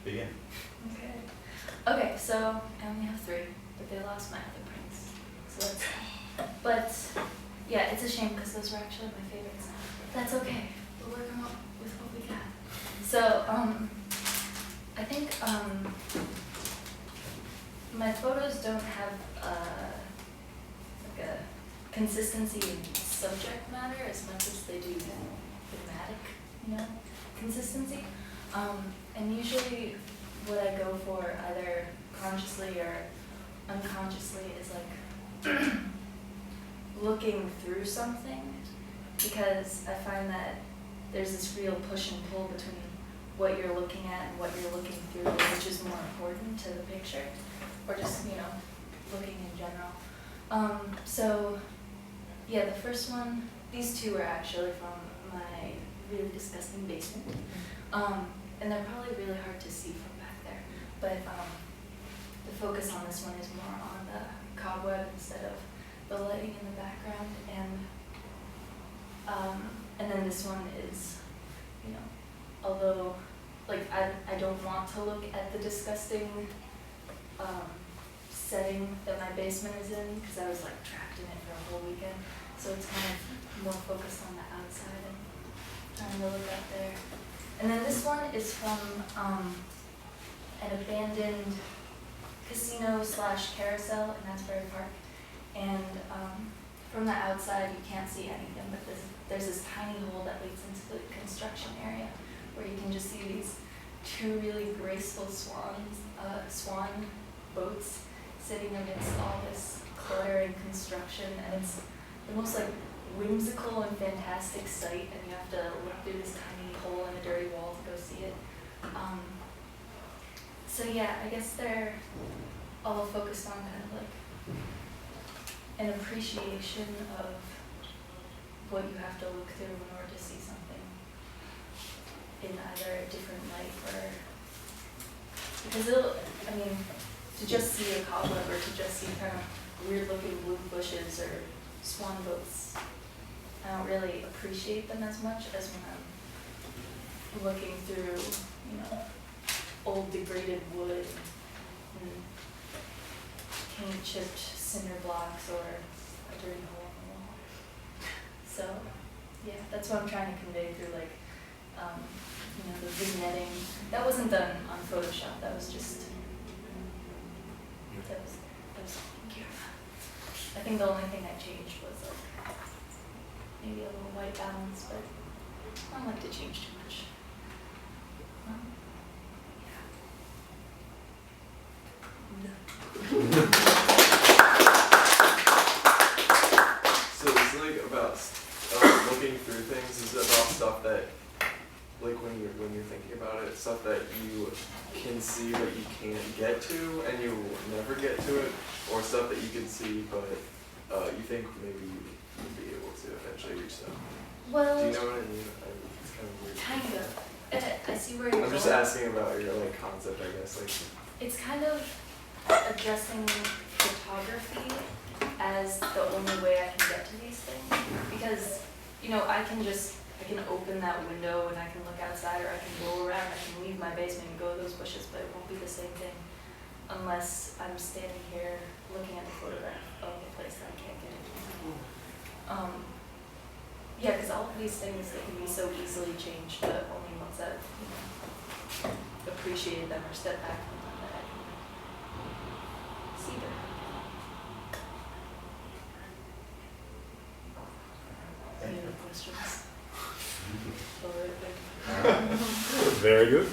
begin. Okay. Okay, so I only have 3, but they lost my other prints. So that's but yeah, it's a shame because those were actually my favorites. That's okay. We're working with what we got. So I think my photos don't have like a consistency in subject matter as much as they do thematic, consistency. And usually what I go for either consciously or unconsciously is like looking through something, because I find that there's this real push and pull between what you're looking at and what you're looking through, which is more important to the picture, or just, looking in general. So yeah, the first one, these 2 are actually from my really disgusting basement. And they're probably really hard to see from back there, but the focus on this one is more on the cobweb instead of the lighting in the background, and then this one is, although like I don't want to look at the disgusting setting that my basement is in, because I was like trapped in it for a whole weekend, so it's kind of more focused on the outside and trying to look out there. And then this one is from an abandoned casino/carousel in Asbury Park. And from the outside, you can't see anything, but there's this tiny hole that leads into the construction area where you can just see these 2 really graceful swan boats sitting amidst all this clutter and construction. And it's the most like whimsical and fantastic sight, and you have to look through this tiny hole in a dirty wall to go see it. So yeah, I guess they're all focused on kind of like an appreciation of what you have to look through in order to see something in either a different light, or because to just see a cobweb or to just see kind of weird looking blue bushes or swan boats, I don't really appreciate them as much as when I'm looking through, old degraded wood and paint chipped cinder blocks or a dirty hole in the wall. So yeah, that's what I'm trying to convey through like, the vignetting. That wasn't done on Photoshop. That was just, that was on camera. I think the only thing I changed was like maybe a little white balance, but I don't like to change too much. So it's like about looking through things. Is it about stuff that, like when you're thinking about it, stuff that you can see but you can't get to and you will never get to it, or stuff that you can see but you think maybe you'd be able to eventually reach them? Well, do you know what I mean? It's kind of weird. kind of. I see where you're I'm just going. asking about your like concept, I guess. Like, It's kind of addressing photography as the only way I can get to these things, because I can open that window and I can look outside, or I can go around, I can leave my basement and go to those bushes, but it won't be the same thing unless I'm standing here looking at the photograph of a place that I can't get into. Yeah, because all of these things, they can be so easily changed, but only once I've appreciated them or stepped back from them that I can see them. Any other questions? Very good.